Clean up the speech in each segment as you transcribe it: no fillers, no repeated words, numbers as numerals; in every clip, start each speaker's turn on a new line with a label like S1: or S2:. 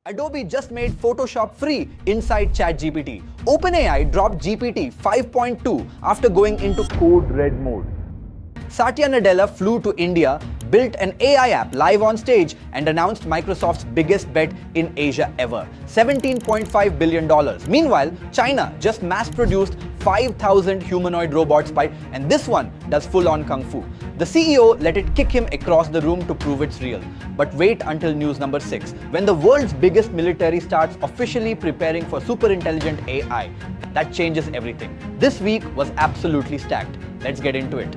S1: Adobe just made Photoshop free inside ChatGPT. OpenAI dropped GPT 5.2 after going into code red mode. Satya Nadella flew to India, built an AI app live on stage, and announced Microsoft's biggest bet in Asia ever, $17.5 billion. Meanwhile, China just mass-produced 5,000 humanoid robots and this one does full-on kung fu. The CEO let it kick him across the room to prove it's real. But wait until news number 6, when the world's biggest military starts officially preparing for superintelligent AI. That changes everything. This week was absolutely stacked. Let's get into it.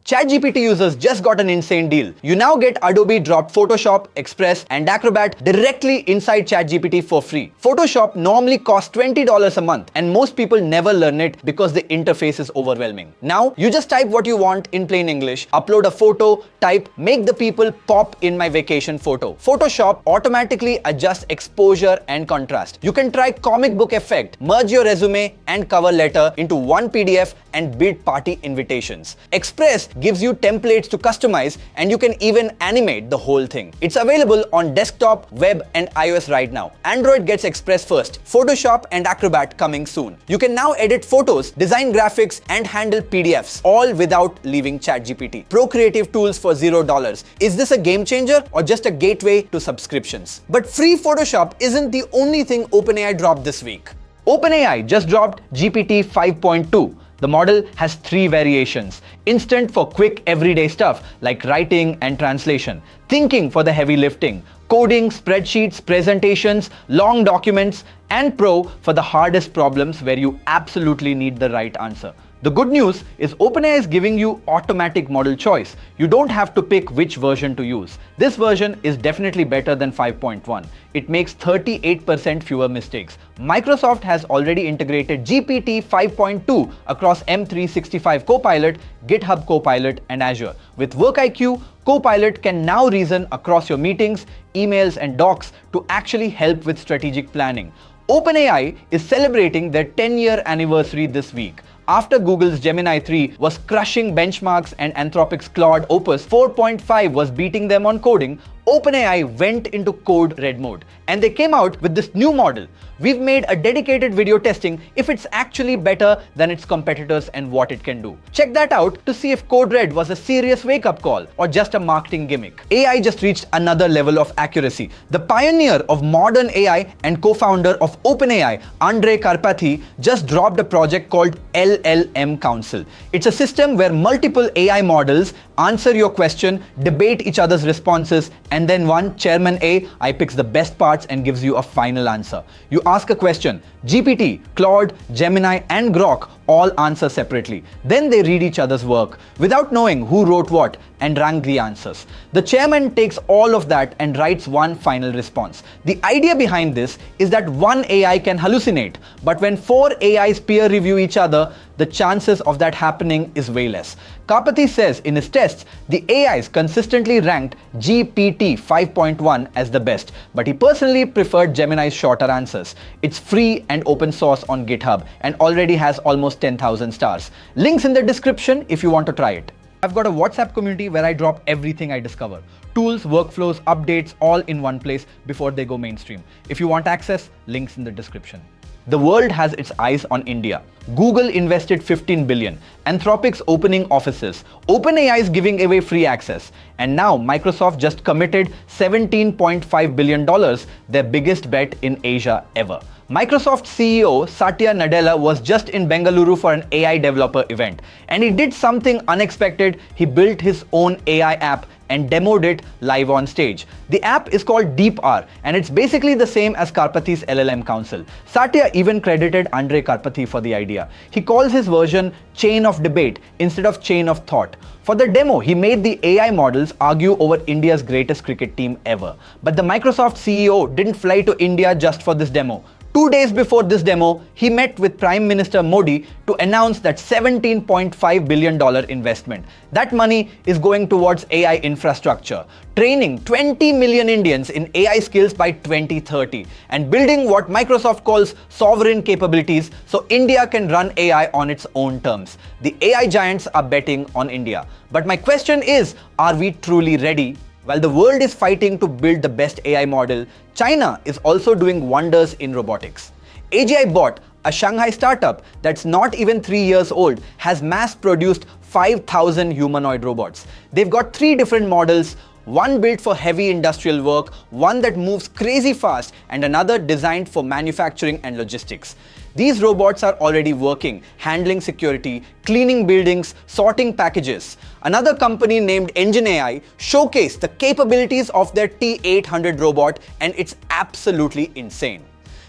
S1: ChatGPT users just got an insane deal. You now get Adobe dropped Photoshop, Express, and Acrobat directly inside ChatGPT for free. Photoshop normally costs $20 a month, and most people never learn it because the interface is overwhelming. Now, you just type what you want in plain English, upload a photo, type, make the people pop in my vacation photo. Photoshop automatically adjusts exposure and contrast. You can try comic book effect, merge your resume and cover letter into one PDF and build party invitations. Express gives you templates to customize, and you can even animate the whole thing. It's available on desktop, web, and iOS right now. Android gets Express first, Photoshop and Acrobat coming soon. You can now edit photos, design graphics, and handle PDFs, all without leaving ChatGPT. Pro creative tools for $0. Is this a game changer or just a gateway to subscriptions? But free Photoshop isn't the only thing OpenAI dropped this week. OpenAI just dropped GPT 5.2. The model has 3 variations: instant for quick everyday stuff like writing and translation, thinking for the heavy lifting, coding, spreadsheets, presentations, long documents, and pro for the hardest problems where you absolutely need the right answer. The good news is OpenAI is giving you automatic model choice. You don't have to pick which version to use. This version is definitely better than 5.1. It makes 38% fewer mistakes. Microsoft has already integrated GPT 5.2 across M365 Copilot, GitHub Copilot, and Azure. With WorkIQ, Copilot can now reason across your meetings, emails, and docs to actually help with strategic planning. OpenAI is celebrating their 10-year anniversary this week. After Google's Gemini 3 was crushing benchmarks and Anthropic's Claude Opus 4.5 was beating them on coding, OpenAI went into code red mode, and they came out with this new model. We've made a dedicated video testing if it's actually better than its competitors and what it can do. Check that out to see if code red was a serious wake-up call or just a marketing gimmick. AI just reached another level of accuracy. The pioneer of modern AI and co-founder of OpenAI, Andrej Karpathy, just dropped a project called LLM Council. It's a system where multiple AI models answer your question, debate each other's responses, and then one chairman AI picks the best parts and gives you a final answer. You ask a question, GPT, Claude, Gemini, and Grok all answer separately. Then they read each other's work without knowing who wrote what and rank the answers. The chairman takes all of that and writes one final response. The idea behind this is that one AI can hallucinate, but when 4 AIs peer review each other, the chances of that happening is way less. Karpathy says in his tests, the AIs consistently ranked GPT 5.1 as the best, but he personally preferred Gemini's shorter answers. It's free and open source on GitHub and already has almost 10,000 stars. Links in the description if you want to try it. I've got a WhatsApp community where I drop everything I discover. Tools, workflows, updates, all in one place before they go mainstream. If you want access, links in the description. The world has its eyes on India. Google invested $15 billion. Anthropic's opening offices. OpenAI is giving away free access. And now Microsoft just committed $17.5 billion, their biggest bet in Asia ever. Microsoft CEO Satya Nadella was just in Bengaluru for an AI developer event, and he did something unexpected. He built his own AI app and demoed it live on stage. The app is called DeepR, and it's basically the same as Karpathy's LLM Council. Satya even credited Andrej Karpathy for the idea. He calls his version Chain of Debate instead of Chain of Thought. For the demo, he made the AI models argue over India's greatest cricket team ever. But the Microsoft CEO didn't fly to India just for this demo. 2 days before this demo, he met with Prime Minister Modi to announce that $17.5 billion investment. That money is going towards AI infrastructure, training 20 million Indians in AI skills by 2030, and building what Microsoft calls sovereign capabilities so India can run AI on its own terms. The AI giants are betting on India. But my question is, are we truly ready? While the world is fighting to build the best AI model, China is also doing wonders in robotics. AGI Bot, a Shanghai startup that's not even 3 years old, has mass-produced 5,000 humanoid robots. They've got 3 different models, one built for heavy industrial work, one that moves crazy fast, and another designed for manufacturing and logistics. These robots are already working, handling security, cleaning buildings, sorting packages. Another company named Engine AI showcased the capabilities of their T800 robot, and it's absolutely insane.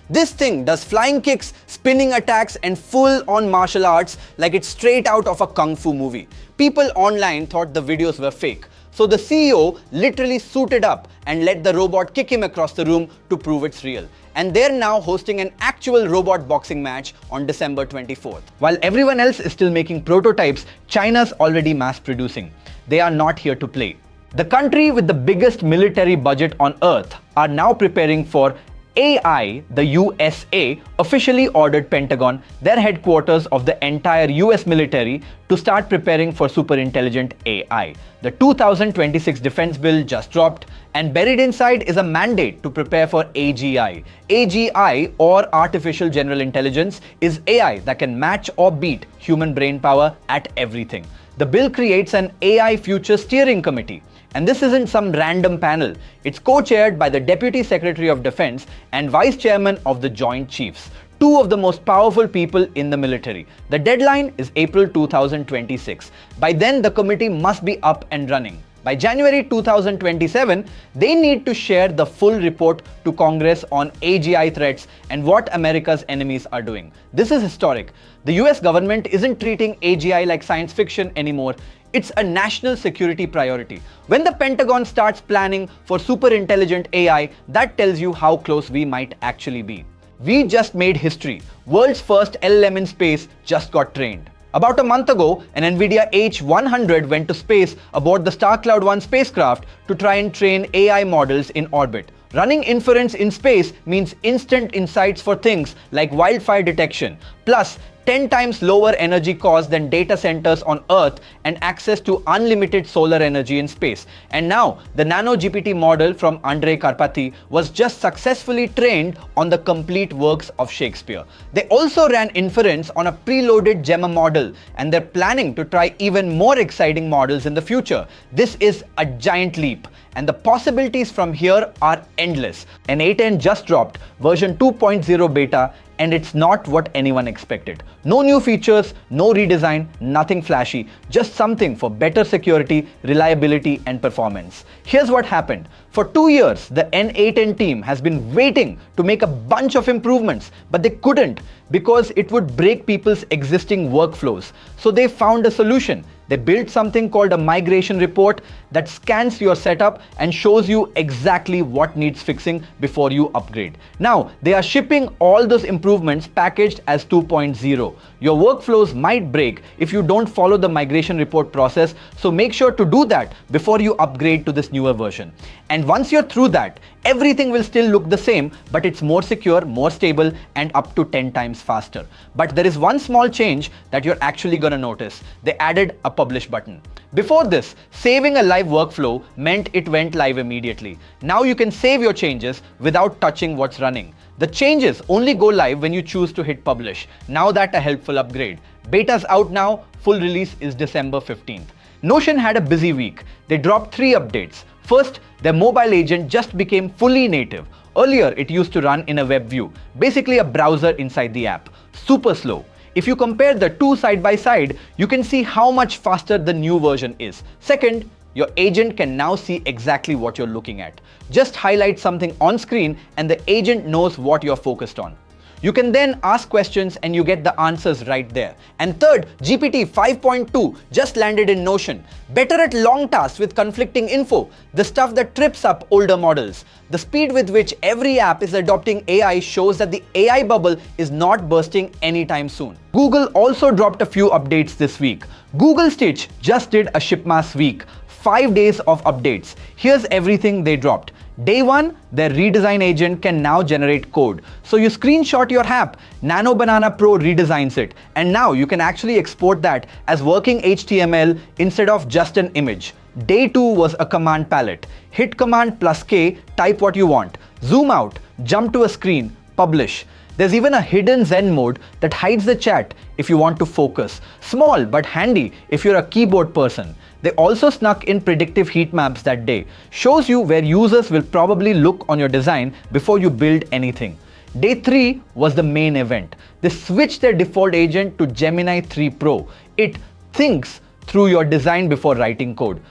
S1: This thing does flying kicks, spinning attacks, and full-on martial arts like it's straight out of a kung fu movie. People online thought the videos were fake. So the CEO literally suited up and let the robot kick him across the room to prove it's real. And they're now hosting an actual robot boxing match on December 24th. While everyone else is still making prototypes, China's already mass producing. They are not here to play. The country with the biggest military budget on earth are now preparing for AI. The USA officially ordered Pentagon, their headquarters of the entire US military, to start preparing for Superintelligent AI. The 2026 defense bill just dropped, and buried inside is a mandate to prepare for AGI. AGI, or Artificial General Intelligence, is AI that can match or beat human brain power at everything. The bill creates an AI Future Steering Committee. And this isn't some random panel. It's co-chaired by the Deputy Secretary of Defense and Vice Chairman of the Joint Chiefs, 2 of the most powerful people in the military. The deadline is April 2026. By then, the committee must be up and running. By January 2027, they need to share the full report to Congress on AGI threats and what America's enemies are doing. This is historic. The US government isn't treating AGI like science fiction anymore. It's a national security priority. When the Pentagon starts planning for superintelligent AI, that tells you how close we might actually be. We just made history. World's first LLM in space just got trained. About a month ago, an NVIDIA H100 went to space aboard the StarCloud 1 spacecraft to try and train AI models in orbit. Running inference in space means instant insights for things like wildfire detection, plus 10 times lower energy cost than data centers on Earth and access to unlimited solar energy in space. And now, the Nano GPT model from Andrej Karpathy was just successfully trained on the complete works of Shakespeare. They also ran inference on a preloaded Gemma model, and they're planning to try even more exciting models in the future. This is a giant leap, and the possibilities from here are endless. An A10 just dropped, version 2.0 beta, and it's not what anyone expected. No new features, no redesign, nothing flashy, just something for better security, reliability, and performance. Here's what happened. For 2 years, the N8N team has been waiting to make a bunch of improvements, but they couldn't because it would break people's existing workflows. So they found a solution. They built something called a migration report that scans your setup and shows you exactly what needs fixing before you upgrade. Now, they are shipping all those improvements packaged as 2.0. Your workflows might break if you don't follow the migration report process, so make sure to do that before you upgrade to this newer version. And once you're through that, everything will still look the same, but it's more secure, more stable, and up to 10 times faster. But there is one small change that you're actually gonna notice. They added a publish button. Before this, saving a live workflow meant it went live immediately. Now you can save your changes without touching what's running. The changes only go live when you choose to hit publish. Now that's a helpful upgrade. Beta's out now, full release is December 15th. Notion had a busy week. They dropped 3 updates. First, their mobile agent just became fully native. Earlier, it used to run in a web view, basically a browser inside the app. Super slow. If you compare the two side by side, you can see how much faster the new version is. Second, your agent can now see exactly what you're looking at. Just highlight something on screen and the agent knows what you're focused on. You can then ask questions and you get the answers right there. And third, GPT 5.2 just landed in Notion. Better at long tasks with conflicting info, the stuff that trips up older models. The speed with which every app is adopting AI shows that the AI bubble is not bursting anytime soon. Google also dropped a few updates this week. Google Stitch just did a Shipmas week. 5 days of updates. Here's everything they dropped. Day 1, their redesign agent can now generate code. So you screenshot your app, Nano Banana Pro redesigns it, and now you can actually export that as working HTML instead of just an image. Day 2 was a command palette. Hit Command plus K, type what you want. Zoom out, jump to a screen, publish. There's even a hidden Zen mode that hides the chat if you want to focus. Small but handy if you're a keyboard person. They also snuck in predictive heat maps that day. Shows you where users will probably look on your design before you build anything. Day 3 was the main event. They switched their default agent to Gemini 3 Pro. It thinks through your design before writing code.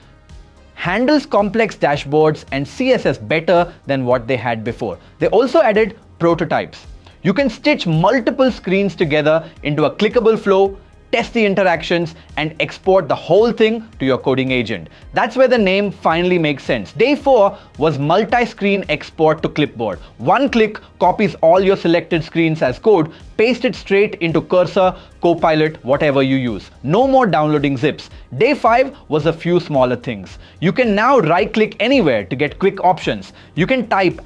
S1: Handles complex dashboards and CSS better than what they had before. They also added prototypes. You can stitch multiple screens together into a clickable flow, test the interactions, and export the whole thing to your coding agent. That's where the name finally makes sense. Day 4 was multi-screen export to clipboard. One click copies all your selected screens as code, paste it straight into Cursor, Copilot, whatever you use. No more downloading zips. Day 5 was a few smaller things. You can now right-click anywhere to get quick options. You can type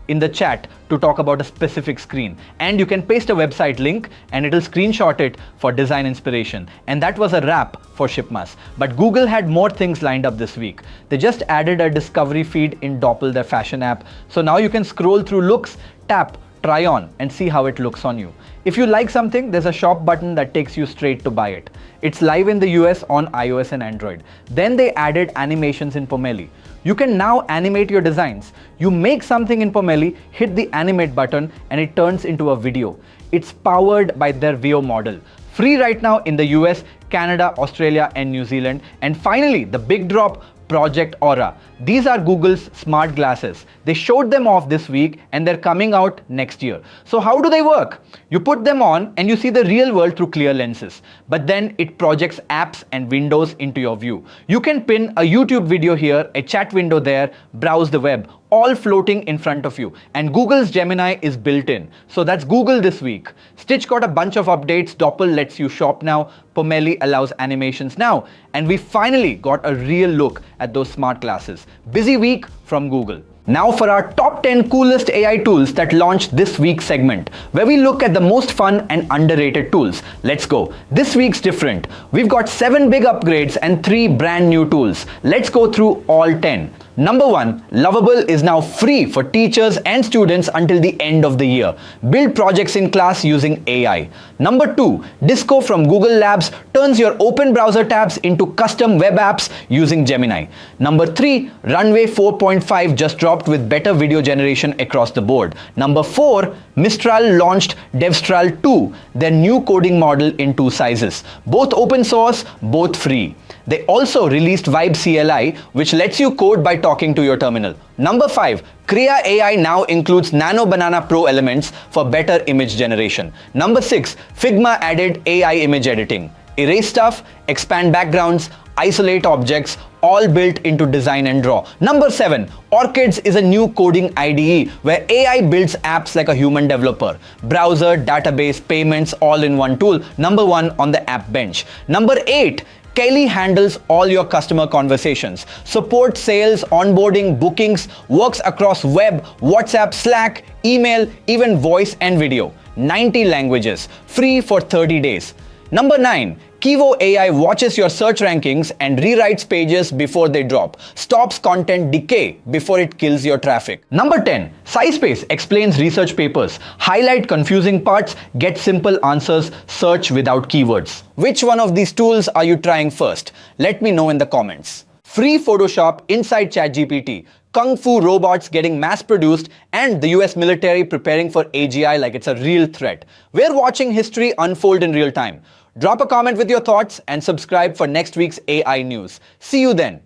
S1: in the chat to talk about a specific screen, and you can paste a website link and it'll screenshot it for design inspiration. And that was a wrap for Shipmas. But Google had more things lined up this week. They just added a discovery feed in Doppl, their fashion app. So now you can scroll through looks, tap, try on, and see how it looks on you. If you like something, there's a shop button that takes you straight to buy it. It's live in the US on iOS and Android. Then they added animations in Pomelli. You can now animate your designs. You make something in Pomelli, hit the animate button, and it turns into a video. It's powered by their VO model. Free right now in the US, Canada, Australia, and New Zealand. And finally, the big drop, Project Aura. These are Google's smart glasses. They showed them off this week and they're coming out next year. So how do they work? You put them on and you see the real world through clear lenses. But then it projects apps and windows into your view. You can pin a YouTube video here, a chat window there, browse the web, all floating in front of you. And Google's Gemini is built in. So that's Google this week. Stitch got a bunch of updates. Doppl lets you shop now. Pomelli allows animations now. And we finally got a real look at those smart glasses. Busy week from Google. Now for our top 10 coolest AI tools that launched this week's segment, where we look at the most fun and underrated tools. Let's go. This week's different. We've got 7 big upgrades and 3 brand new tools. Let's go through all 10. Number 1, Lovable is now free for teachers and students until the end of the year. Build projects in class using AI. Number 2, Disco from Google Labs turns your open browser tabs into custom web apps using Gemini. Number 3, Runway 4.5 just dropped with better video generation across the board. Number 4, Mistral launched Devstral 2, their new coding model in 2 sizes. Both open source, both free. They also released Vibe CLI, which lets you code by talking to your terminal. Number 5, Krea AI now includes Nano Banana Pro elements for better image generation. Number 6, Figma added AI image editing. Erase stuff, expand backgrounds, isolate objects, all built into Design and Draw. Number 7, Orchids is a new coding IDE where AI builds apps like a human developer. Browser, database, payments, all in one tool. Number 1 on the app bench. Number 8, Kelly handles all your customer conversations. Support sales, onboarding, bookings, works across web, WhatsApp, Slack, email, even voice and video. 90 languages, free for 30 days. Number 9, Kivo AI watches your search rankings and rewrites pages before they drop. Stops content decay before it kills your traffic. Number 10, SciSpace explains research papers. Highlight confusing parts, get simple answers, search without keywords. Which one of these tools are you trying first? Let me know in the comments. Free Photoshop inside ChatGPT. Kung Fu robots getting mass-produced, and the US military preparing for AGI like it's a real threat. We're watching history unfold in real time. Drop a comment with your thoughts and subscribe for next week's AI news. See you then.